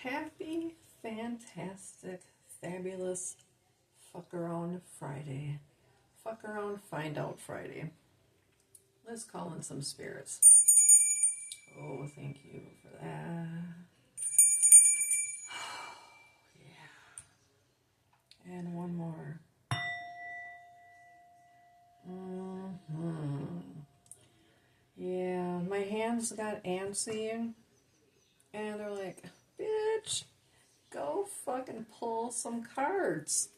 Happy, fantastic, fabulous, fuck around Friday. Fuck around, find out Friday. Let's call in some spirits. Oh, thank you for that. Yeah. And one more. Yeah, my hands got antsy. And they're like, bitch, go fucking pull some cards.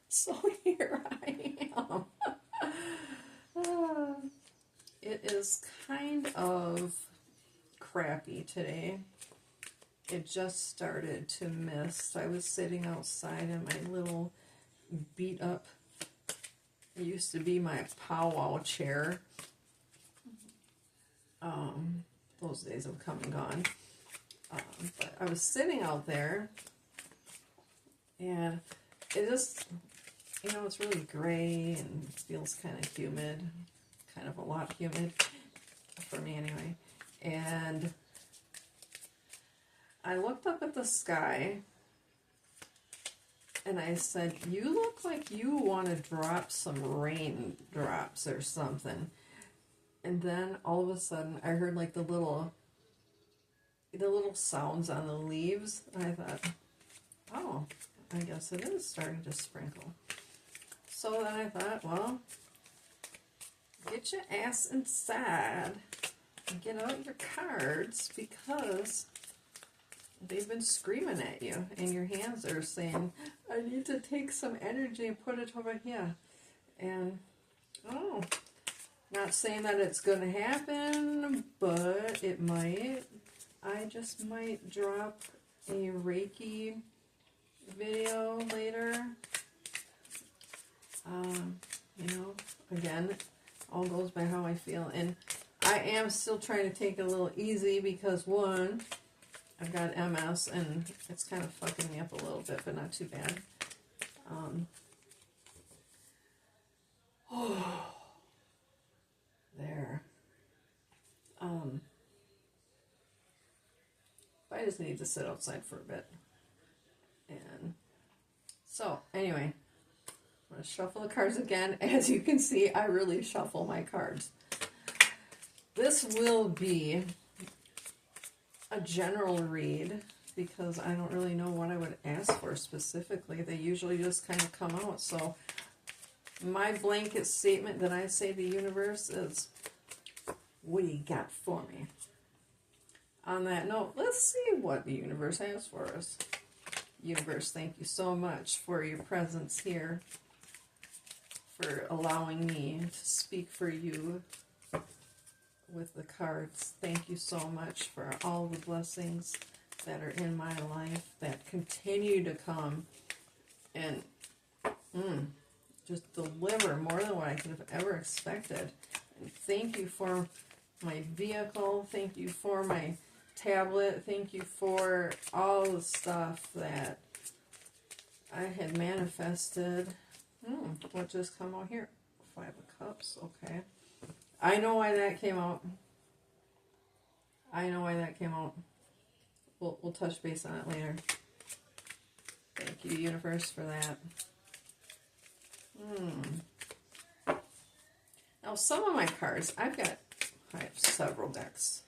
So here I am. It is kind of crappy today. It just started to mist. I was sitting outside in my little beat up, it used to be my powwow chair. Those days have come and gone. But I was sitting out there, and it just, it's really gray and feels kind of humid, kind of a lot humid, for me anyway. And I looked up at the sky, and I said, you look like you want to drop some raindrops or something. And then all of a sudden, I heard like the little sounds on the leaves, and I thought, oh, I guess it is starting to sprinkle. So then I thought, well, get your ass inside and get out your cards, because they've been screaming at you, and your hands are saying, I need to take some energy and put it over here. And, oh, not saying that it's going to happen, but it might. I just might drop a Reiki video later. Again, all goes by how I feel. And I am still trying to take it a little easy because, one, I've got MS and it's kind of fucking me up a little bit, but not too bad. There. I just need to sit outside for a bit. And so, anyway, I'm going to shuffle the cards again. As you can see, I really shuffle my cards. This will be a general read, because I don't really know what I would ask for specifically. They usually just kind of come out. So my blanket statement that I say to the universe is, what do you got for me? On that note, let's see what the universe has for us. Universe, thank you so much for your presence here, for allowing me to speak for you with the cards. Thank you so much for all the blessings that are in my life, that continue to come and just deliver more than what I could have ever expected. And thank you for my vehicle. Thank you for my tablet. Thank you for all the stuff that I had manifested. What just come out here? 5 of Cups. Okay. I know why that came out. We'll touch base on it later. Thank you, universe, for that. Now, some of my cards, I have several decks.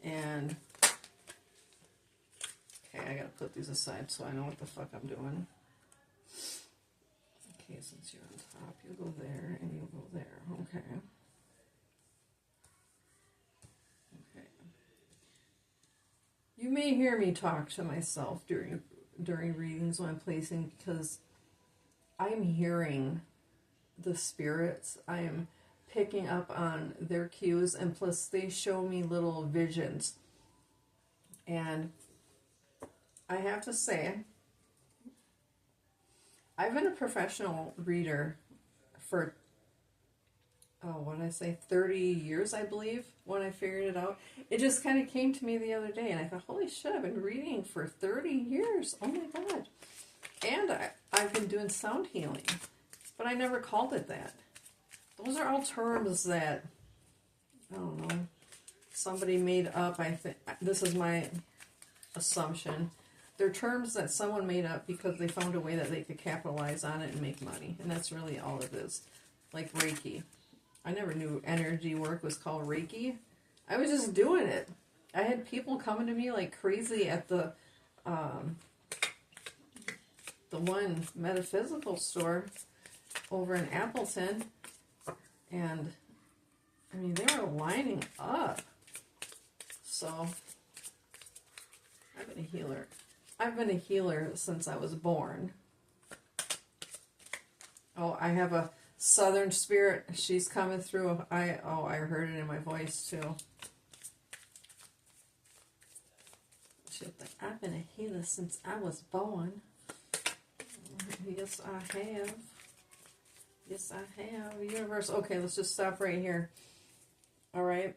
And, okay, I gotta put these aside so I know what the fuck I'm doing. Okay, since you're on top, you'll go there and you'll go there. Okay. You may hear me talk to myself during readings when I'm placing, because I'm hearing the spirits. I am picking up on their cues, and plus they show me little visions. And I have to say, I've been a professional reader for, 30 years, I believe, when I figured it out. It just kind of came to me the other day, and I thought, holy shit, I've been reading for 30 years. Oh my God. And I've been doing sound healing, but I never called it that. Those are all terms that, I don't know, somebody made up. I think this is my assumption. They're terms that someone made up because they found a way that they could capitalize on it and make money. And that's really all it is. Like Reiki. I never knew energy work was called Reiki. I was just doing it. I had people coming to me like crazy at the one metaphysical store over in Appleton. And, I mean, they were lining up. So, I've been a healer. I've been a healer since I was born. Oh, I have a southern spirit. She's coming through. I heard it in my voice too. She's like, I've been a healer since I was born. Yes, I have. Yes, I have. Universe. Okay, let's just stop right here. All right.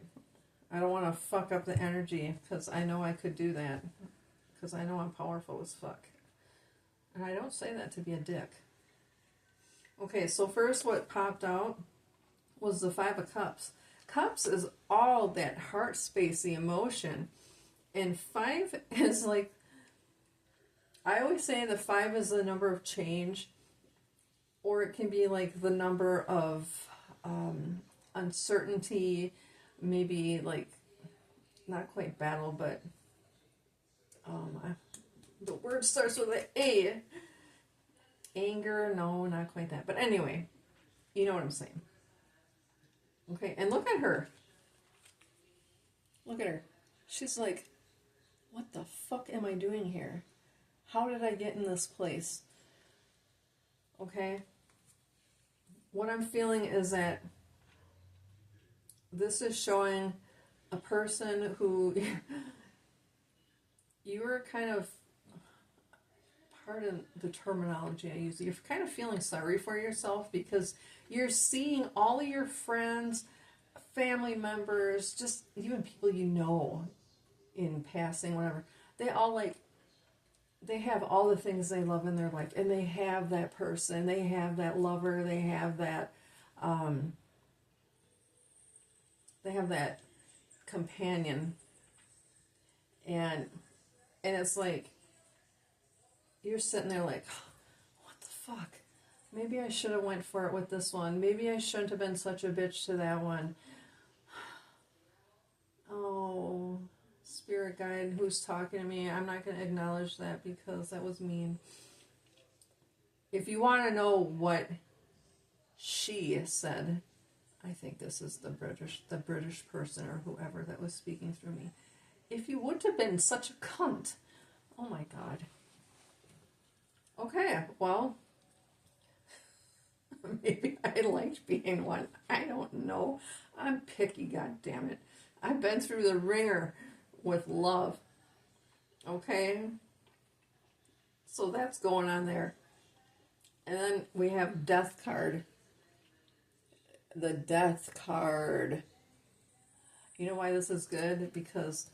I don't want to fuck up the energy because I know I could do that. Because I know I'm powerful as fuck. And I don't say that to be a dick. Okay, so first what popped out was the Five of Cups. Cups is all that heart space, the emotion. And 5 is like, I always say the 5 is the number of change. Or it can be like the number of uncertainty, maybe like, not quite battle, but the word starts with an A. Anger, no, not quite that. But anyway, you know what I'm saying. Okay, and look at her. Look at her. She's like, what the fuck am I doing here? How did I get in this place? Okay. What I'm feeling is that this is showing a person who you were kind of, pardon the terminology I use, you're kind of feeling sorry for yourself because you're seeing all of your friends, family members, just even people you know in passing, whatever, they all like, they have all the things they love in their life, and they have that person, they have that lover, they have that companion, and it's like you're sitting there like, what the fuck? Maybe I should have went for it with this one. Maybe I shouldn't have been such a bitch to that one. Oh, spirit guide who's talking to me, I'm not going to acknowledge that because that was mean. If you want to know what she said, I think this is the British person or whoever that was speaking through me. If you wouldn't have been such a cunt. Oh my God. Okay, well, maybe I liked being one. I don't know. I'm picky, goddammit. I've been through the ringer with love. Okay? So that's going on there. And then we have Death card. The Death card. You know why this is good? Because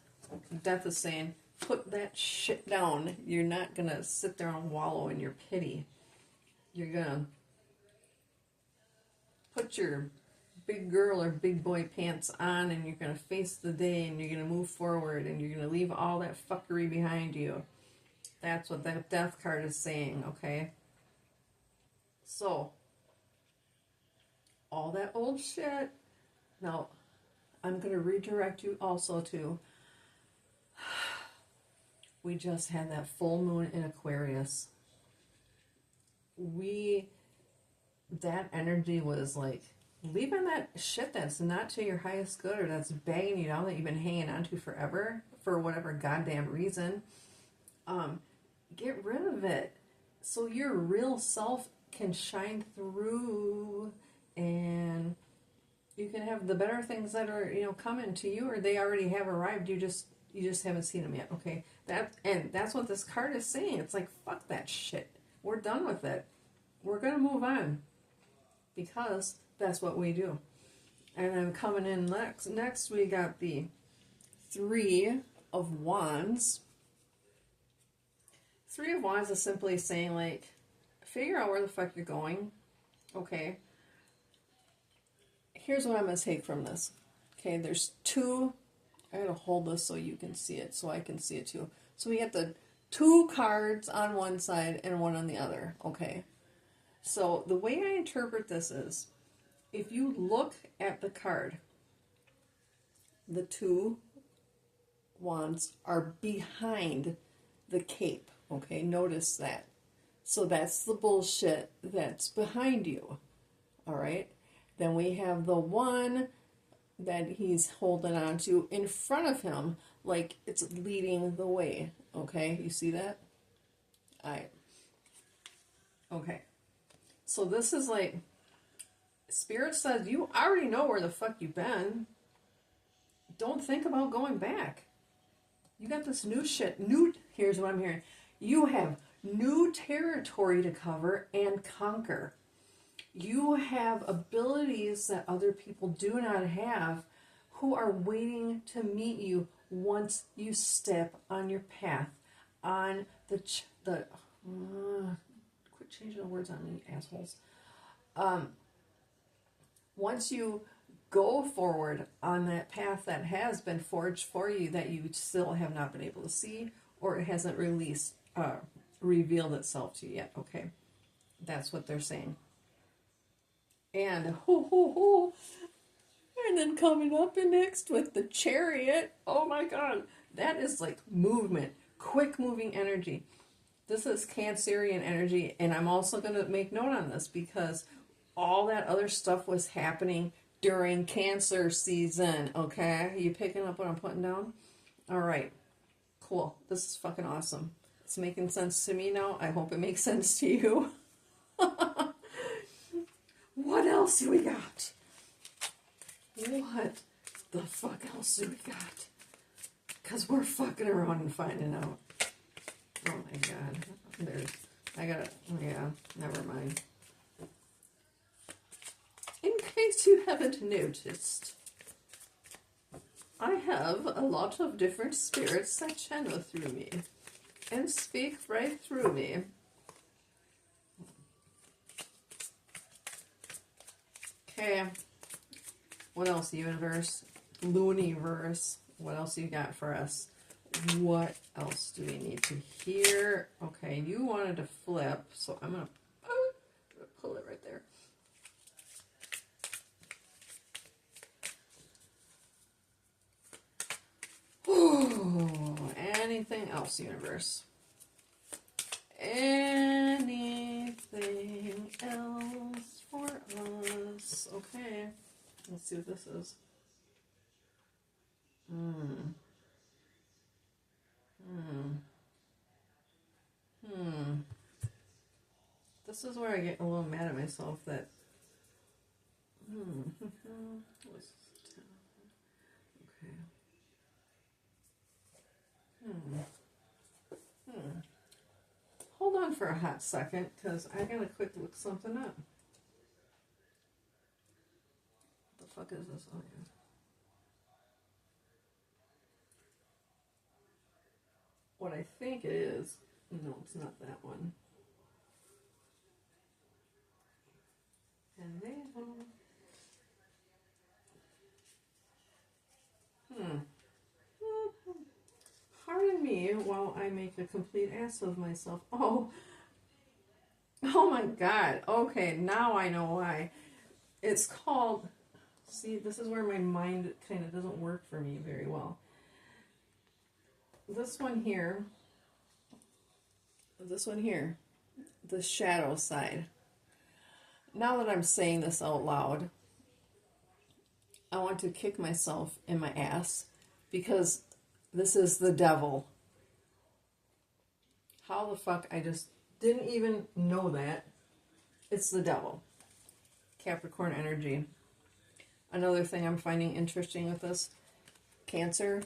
Death is saying, put that shit down. You're not going to sit there and wallow in your pity. You're going to put your big girl or big boy pants on, and you're going to face the day, and you're going to move forward, and you're going to leave all that fuckery behind you. That's what that Death card is saying, okay? So, all that old shit. Now, I'm going to redirect you also to, we just had that full moon in Aquarius. That energy was like, leaving that shit that's not to your highest good or that's banging you down that you've been hanging on to forever for whatever goddamn reason. Get rid of it so your real self can shine through and you can have the better things that are, coming to you, or they already have arrived. You just haven't seen them yet. Okay. That's what this card is saying. It's like, fuck that shit. We're done with it. We're going to move on because that's what we do. And then coming in next we got the 3 of Wands. 3 of Wands is simply saying, like, figure out where the fuck you're going. Okay. Here's what I'm going to take from this. Okay, there's 2 I gotta hold this so you can see it, so I can see it too. So we have the two cards on one side and one on the other. Okay. So the way I interpret this is, if you look at the card, the two wands are behind the cape. Okay, notice that. So that's the bullshit that's behind you. All right. Then we have the one that he's holding on to in front of him, like it's leading the way. Okay, you see that? All right. Okay. So this is like, Spirit says, you already know where the fuck you've been. Don't think about going back. You got this new shit. Here's what I'm hearing. You have new territory to cover and conquer. You have abilities that other people do not have, who are waiting to meet you once you step on your path, on quit changing the words on me, assholes. Once you go forward on that path that has been forged for you, that you still have not been able to see, or it hasn't revealed itself to you yet. Okay, that's what they're saying. And and then coming up next with the Chariot. Oh my God, that is like movement, quick moving energy. This is Cancerian energy, and I'm also going to make note on this because all that other stuff was happening during Cancer season. Okay, you picking up what I'm putting down? All right, cool. This is fucking awesome. It's making sense to me now. I hope it makes sense to you. What else do we got? What the fuck else do we got? Because we're fucking around and finding out. Oh my God. Yeah, never mind. In case you haven't noticed, I have a lot of different spirits that channel through me and speak right through me. Okay. What else, universe? Looniverse. What else you got for us? What else do we need to hear? Okay, you wanted to flip, so I'm going to pull it right there. Oh, anything else, universe? Anything else for us? Okay, let's see what this is. This is where I get a little mad at myself that Hold on for a hot second, because I gotta quick look something up. What the fuck is this? Oh, yeah. What I think it is. No, it's not that one. And then, Pardon me while I make a complete ass of myself. Oh my God. Okay, now I know why. It's called, see, this is where my mind kind of doesn't work for me very well. This one here, the shadow side. Now that I'm saying this out loud, I want to kick myself in my ass because this is the devil. How the fuck I just didn't even know that. It's the devil. Capricorn energy. Another thing I'm finding interesting with this, Cancer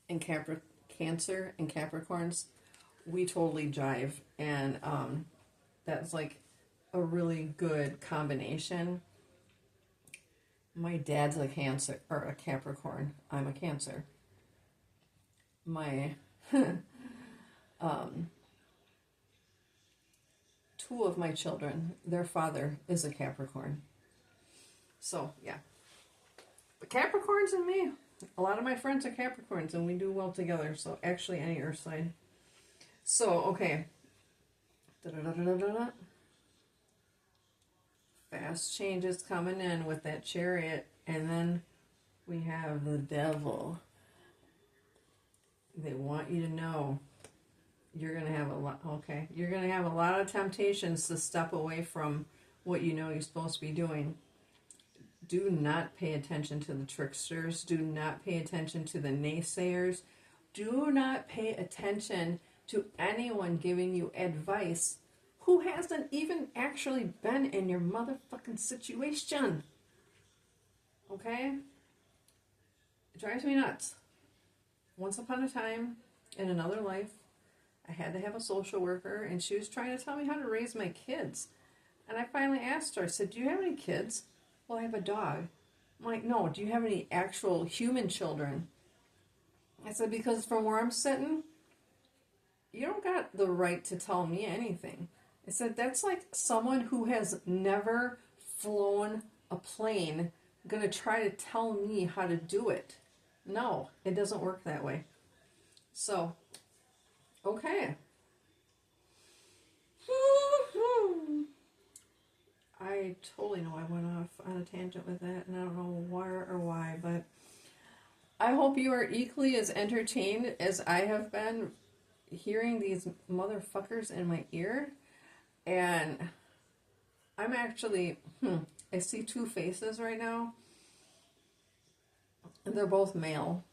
and Capricorns, we totally jive, and that's like a really good combination. My dad's a Cancer or a Capricorn. I'm a Cancer. My two of my children, their father is a Capricorn. So yeah, the Capricorns and me, A lot of my friends are Capricorns and we do well together. So actually any earth sign. So, okay. Da-da-da-da-da-da. Fast changes coming in with that Chariot. And then we have the Devil. They want you to know you're going to have a lot. Okay. You're going to have a lot of temptations to step away from what you know you're supposed to be doing. Do not pay attention to the tricksters. Do not pay attention to the naysayers. Do not pay attention to anyone giving you advice who hasn't even actually been in your motherfucking situation. Okay? It drives me nuts. Once upon a time, in another life, I had to have a social worker, and she was trying to tell me how to raise my kids. And I finally asked her, I said, do you have any kids? Well, I have a dog. I'm like, no, do you have any actual human children? I said, because from where I'm sitting, you don't got the right to tell me anything. I said, that's like someone who has never flown a plane going to try to tell me how to do it. No, it doesn't work that way. So, okay. I totally know I went off on a tangent with that, and I don't know where or why, but I hope you are equally as entertained as I have been hearing these motherfuckers in my ear. And I'm actually, I see two faces right now. And they're both male.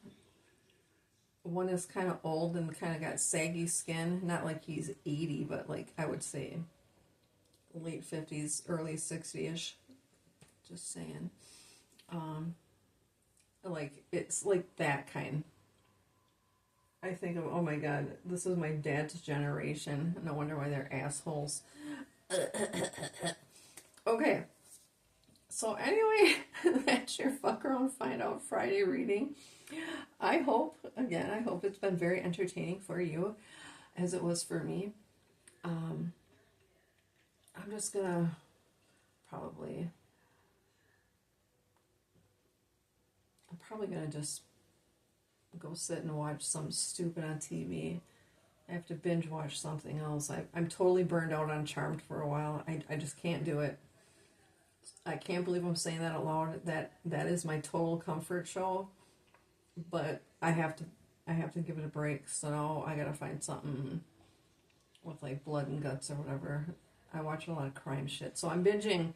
One is kind of old and kind of got saggy skin. Not like he's 80, but like I would say late 50s, early 60-ish. Just saying. Like, it's like that kind. I think of, oh my god, this is my dad's generation. No wonder why they're assholes. Okay. So anyway, that's your fuck around find out Friday reading. I hope it's been very entertaining for you, as it was for me. I'm just gonna probably just go sit and watch something stupid on TV. I have to binge watch something else. I'm totally burned out on Charmed for a while. I just can't do it. I can't believe I'm saying that out loud. That is my total comfort show. But I have to give it a break. So now I gotta find something with like blood and guts or whatever. I watch a lot of crime shit. So I'm binging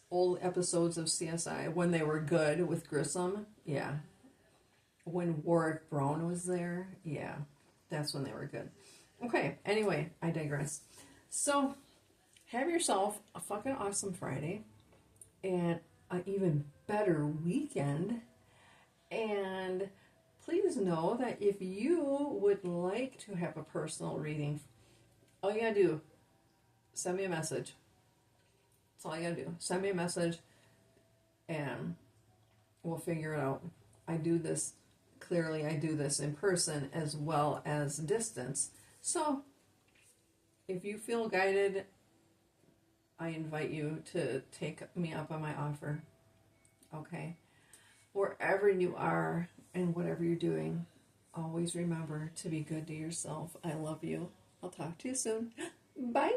old episodes of CSI when they were good with Grissom. Yeah. When Warwick Brown was there. Yeah. That's when they were good. Okay. Anyway, I digress. So have yourself a fucking awesome Friday and an even better weekend. And please know that if you would like to have a personal reading, all you gotta do, send me a message. That's all you gotta do. Send me a message and we'll figure it out. I do this in person as well as distance. So if you feel guided, I invite you to take me up on my offer. Okay? Wherever you are and whatever you're doing, always remember to be good to yourself. I love you. I'll talk to you soon. Bye!